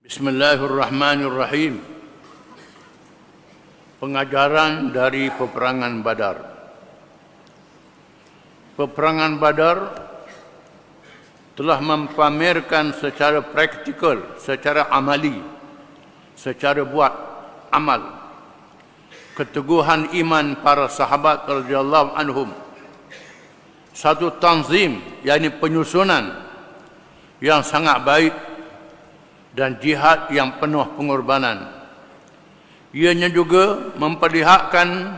Bismillahirrahmanirrahim. Pengajaran dari peperangan Badar. Peperangan Badar telah mempamerkan secara praktikal, secara amali, secara buat amal keteguhan iman para sahabat radhiyallahu anhum. Satu tanzim, yakni penyusunan yang sangat baik dan jihad yang penuh pengorbanan. Ianya juga memperlihatkan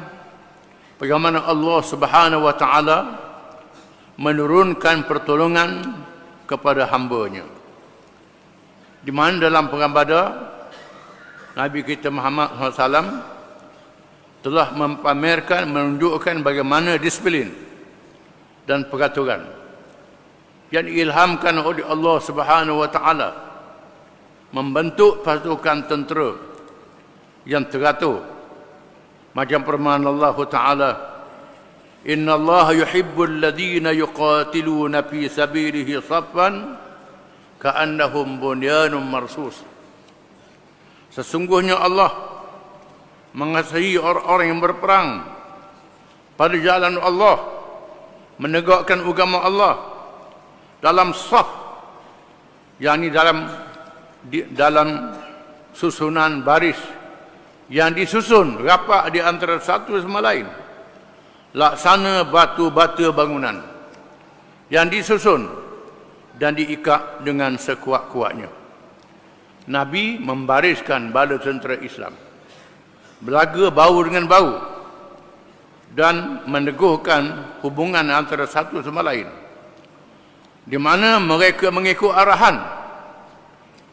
bagaimana Allah Subhanahu wa taala menurunkan pertolongan kepada hamba-Nya. Di mana dalam perang Badar Nabi kita Muhammad SAW telah mempamerkan, menunjukkan bagaimana disiplin dan peraturan yang diilhamkan oleh Allah Subhanahu wa taala membentuk pasukan tentera yang teratur. Macam firman Allah Ta'ala, Inna Allah yuhibbul ladhina yuqatiluna fi sabilihi saffan ka'annahum bunyanun marsus. Sesungguhnya Allah mengasihi orang-orang yang berperang pada jalan Allah, menegakkan agama Allah dalam saf, yakni dalam susunan baris yang disusun rapat di antara satu sama lain, laksana batu-batu bangunan yang disusun dan diikat dengan sekuat-kuatnya. Nabi membariskan bala tentera Islam, belaga bahu dengan bahu dan meneguhkan hubungan antara satu sama lain, di mana mereka mengikut arahan,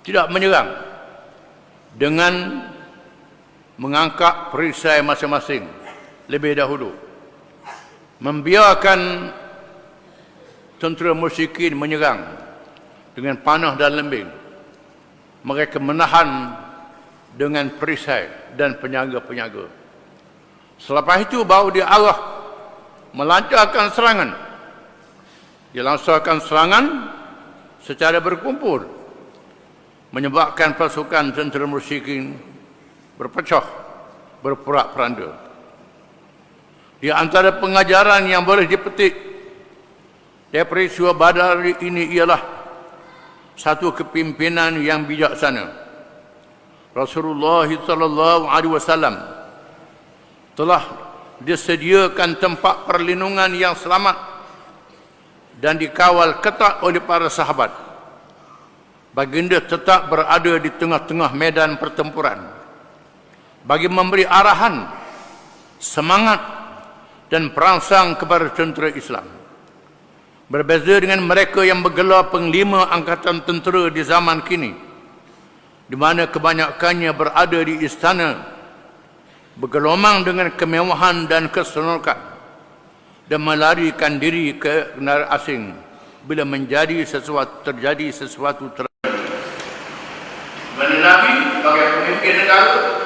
tidak menyerang dengan mengangkat perisai masing-masing lebih dahulu, membiarkan tentera musyrikin menyerang dengan panah dan lembing. Mereka menahan dengan perisai dan penyaga-penyaga. Selepas itu baru dia arah melancarkan serangan. Dia lancarkan serangan secara berkumpul, menyebabkan pasukan tentera musyrikin berpecah, berporak-poranda. Di antara pengajaran yang boleh dipetik dari peristiwa Badar ini ialah satu kepimpinan yang bijaksana. Rasulullah sallallahu alaihi wasallam telah disediakan tempat perlindungan yang selamat dan dikawal ketat oleh para sahabat. Baginda tetap berada di tengah-tengah medan pertempuran bagi memberi arahan, semangat dan perangsang kepada tentera Islam. Berbeza dengan mereka yang bergelar penglima angkatan tentera di zaman kini, di mana kebanyakannya berada di istana, bergelomang dengan kemewahan dan keseronokan, dan melarikan diri ke negara asing bila terjadi sesuatu Bani Nabi sebagai pemimpin negara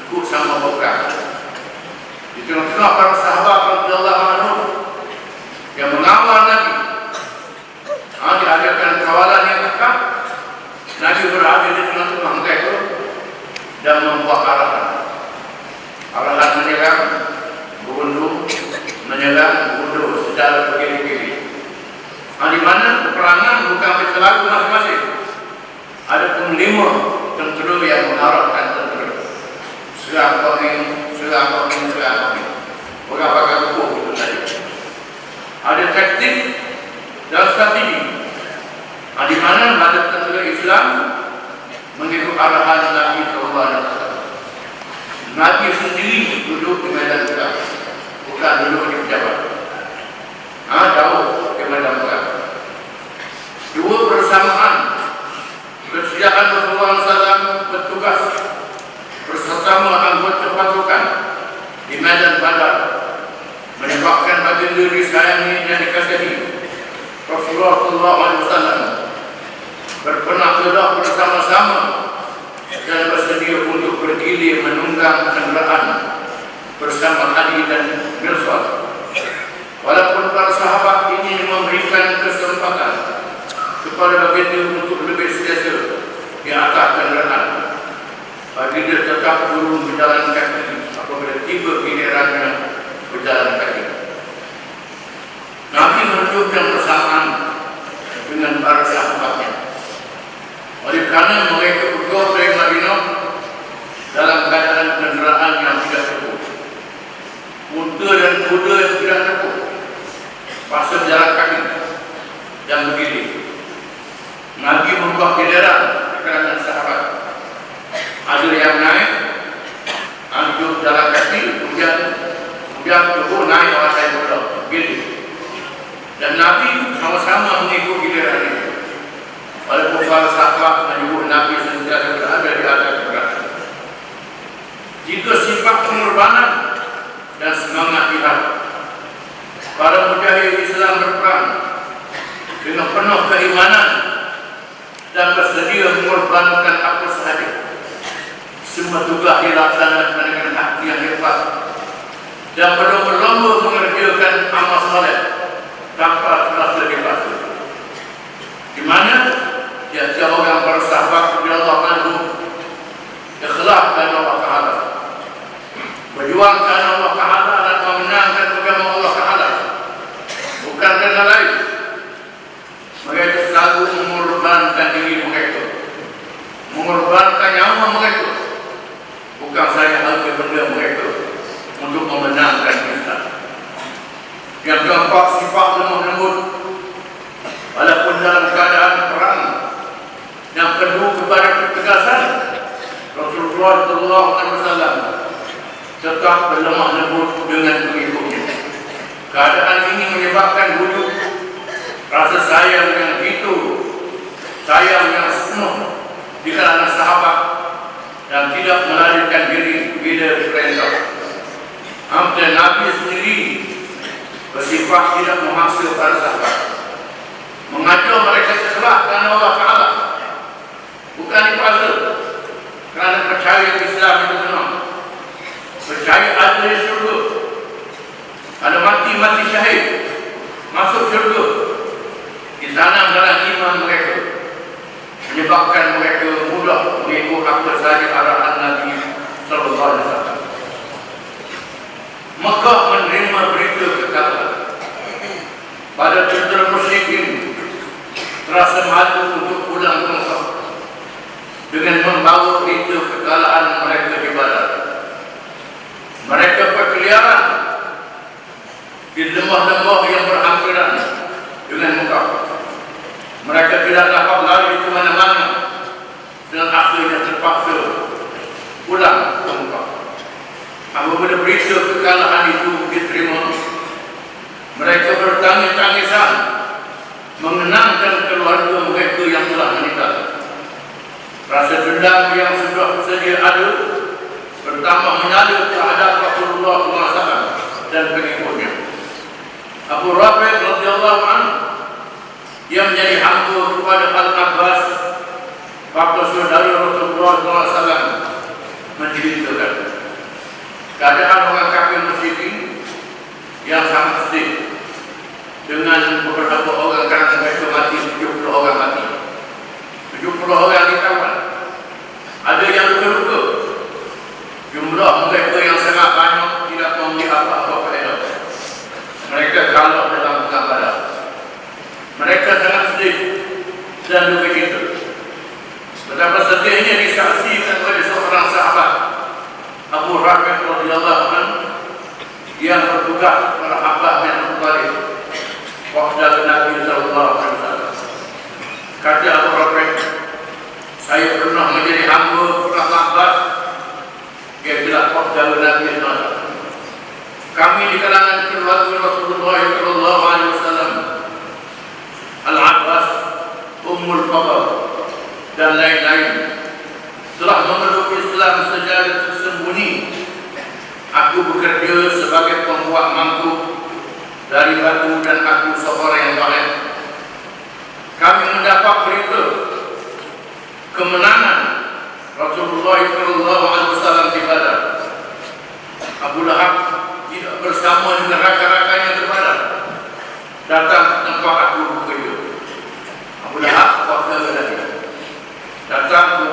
ikut sama berperang. Di tengah-tengah para sahabat radhiyallahu anhum yang mengawal Nabi, diadakan kawalan yang ketat. Nabi berada di tengah-tengah mereka dan membuat arahan menyerang, berundur, secara berkali-kali. Di mana peperangan bukan berlaku masing-masing. Ada penglima tentera yang mengarahkan tentera. Serang kami. Orang pakai kukuh itu saja. Ada taktik dan strategi. Di mana ada tentera Islam mengikut arahan Nabi SAW. Nabi sendiri duduk di medan perang, bukan duduk di pejabat. Jauh di medan perang. Dua bersamaan. Kesediaan Rasulullah SAW bertugas bersama anggota pasukan di medan Badar, menyebabkan baginda disayangi dan dikasihi. Rasulullah SAW berpernah telah bersama-sama dan bersedia untuk bergilir menunggang kenderaan bersama Ali dan Mirsad. Walaupun para sahabat ingin memberikan kesempatan kepada baginda untuk lebih sentiasa di atas kendaraan bagi dia tetap turun berjalan kaki apabila tiba gilirannya berjalan kaki. Nabi menunjukkan persamaan dengan para sahabatnya. Oleh kerana mereka berdua dari Madinah dalam keadaan kenderaan yang tidak cukup, unta dan kuda yang tidak cukup, pasal berjalan kaki dan begini. Nabi membuat giliran kerana sahabat. Ada yang naik, hidup jalan kaki, kemudian turun naik orang saya pulau, begini. Dan Nabi sama-sama mengikut giliran ini. Walaupun para sahabat menyebut Nabi sentiasa berada di atas kenderaan. Jika sifat pengorbanan dan semangat jihad, para mujahid Islam berperang dengan penuh keimanan dan bersedia mengorbankan apa sahaja. Semua tugas dilaksanakan dengan hati yang hebat dan berlomba-lomba mengerjakan amal soleh tanpa terasa dipaksa. Di mana tiap-tiap orang para sahabat radhiyallahu anhum ikhlas kepada Allah Taala, berjuang kerana Allah Taala dan memenangkan agama Allah Taala, bukan kerana lain. Mereka selalu mengorbankan diri mereka, mengorbankan nyawa mereka, bukan saja harga benda mereka untuk memenangkan kita. Yang keempat, sifat lemah lembut walaupun dalam keadaan perang yang penuh kepada ketegasan. Rasulullah SAW tetap berlemah lembut dengan pengikutnya. Keadaan ini menyebabkan wujud rasa sayang yang begitu, sayang yang sepenuh di kalangan sahabat dan tidak melarikan diri bila diperintah. Hampir Nabi sendiri bersifat tidak memaksa para sahabat, mengajar mereka ikhlas kerana Allah Taala, bukan dipaksa, kerana percaya Islam itu benar, percaya ada di syurga, ada mati syahid, masuk syurga. Di sana dalam iman mereka menyebabkan mereka mudah mengikut apa sahaja arahan Nabi sallallahu alaihi wasallam. Mekah menerima berita kekalahan. Pada tentera musyrikin terasa malu untuk pulang ke Mekah dengan membawa berita kekalahan mereka di Badar. Mereka berkeliaran di lembah-lembah yang berhampiran dengan Mekah. Mereka tidak dapat lari ke mana-mana dan akhirnya terpaksa pulang ke Mekah. Apabila berita kekalahan itu diterima, mereka bertangis-tangisan mengenangkan keluarga mereka yang telah meninggal. Rasa dendam yang sudah sedia ada bertambah menyala terhadap Rasulullah SAW dan pengikutnya. Abu Rafi radhiyallahu anhu yang menjadi hamba kepada Al-Abbas, bapa saudara Rasulullah SAW, menceritakan keadaan orang kafir musyrikin yang sangat sedih dengan beberapa orang kerana mereka mati, 70 orang mati, 70 orang ditawan, ada yang luka-luka. Jumlah mereka yang sangat banyak tidak memiliki apa-apa faedah. Mereka kalah dalam perang Badar. Mereka sangat sedih dan duka cita. Betapa sedihnya disaksikan oleh seorang sahabat, Abu Rafi radhiyallahu anhu, yang bertugas pada Abbas bin Abi Thalib waktu Nabi sallallahu alaihi wasallam. Kata Abu Rafi, saya pernah menjadi hamba kepada Abbas. Dia bilang waktu Nabi sallallahu alaihi wasallam. Kami di kalangan keluarga Rasulullah sallallahu alaihi wasallam, Al-Abbas, Ummul Fadl dan lain-lain, telah memeluk Islam secara tersembunyi. Aku bekerja sebagai pembuat mangkuk dari batu dan aku seorang yang baik. Kami mendapat berita kemenangan Rasulullah SAW di Badar. Abu Lahab tidak bersama dengan rakan-rakannya di Badar datang ke tempat aku bekerja. Abu Lahab waktu datang ke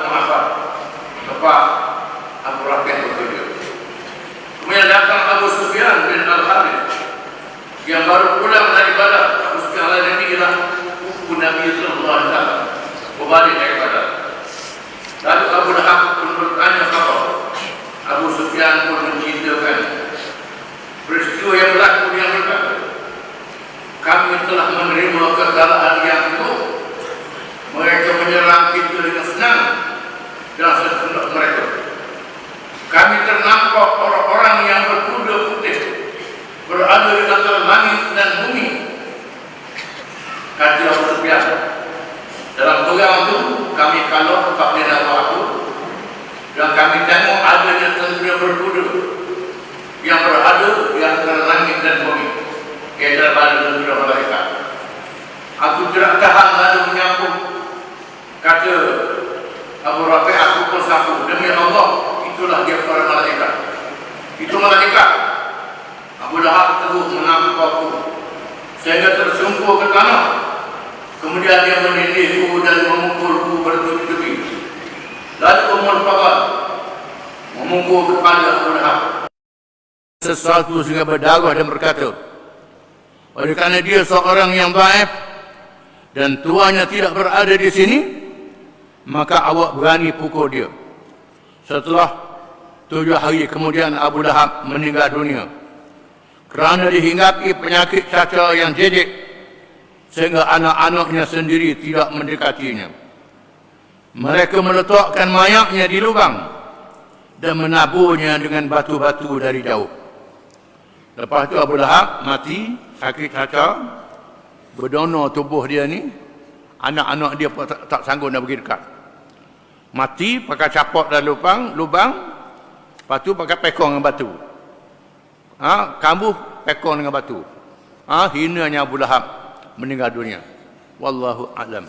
Haji Abu Sufyan. Dalam pegang itu kami kalau tempat dia aku dan kami tengok adanya tentera berkuda yang berada di antara langit dan bumi, iaitu pada tentera malaikat. Aku tidak tahan lalu menyambung, kata Abu Rafi, aku pun sambung, demi Allah, itulah dia para malaikat. Itu malaikat. Abu Lahab teguh menangkap aku sehingga tersungkur ke tanah. Kemudian dia menindihku dan memukulku bertubi-tubi. Lalu Ummul Fadl memukul kepada Abu Lahab sesuatu sehingga berdarah dan berkata, oleh kerana dia seorang yang baik dan tuannya tidak berada di sini, maka awak berani pukul dia. Setelah 7 hari kemudian Abu Lahab meninggal dunia kerana dihinggapi penyakit cacar yang jejek sehingga anak-anaknya sendiri tidak mendekatinya. Mereka meletakkan mayatnya di lubang dan menaburnya dengan batu-batu dari jauh. Lepas itu Abu Lahab mati, sakit cacar, berdonor tubuh dia ni, anak-anak dia pun tak sanggup nak pergi dekat. Mati pakai capot dalam lubang, lepas tu pakai pekong dengan batu. Kambuh pekong dengan batu. Hinanya Abu Lahab meninggal dunia. Wallahu a'lam.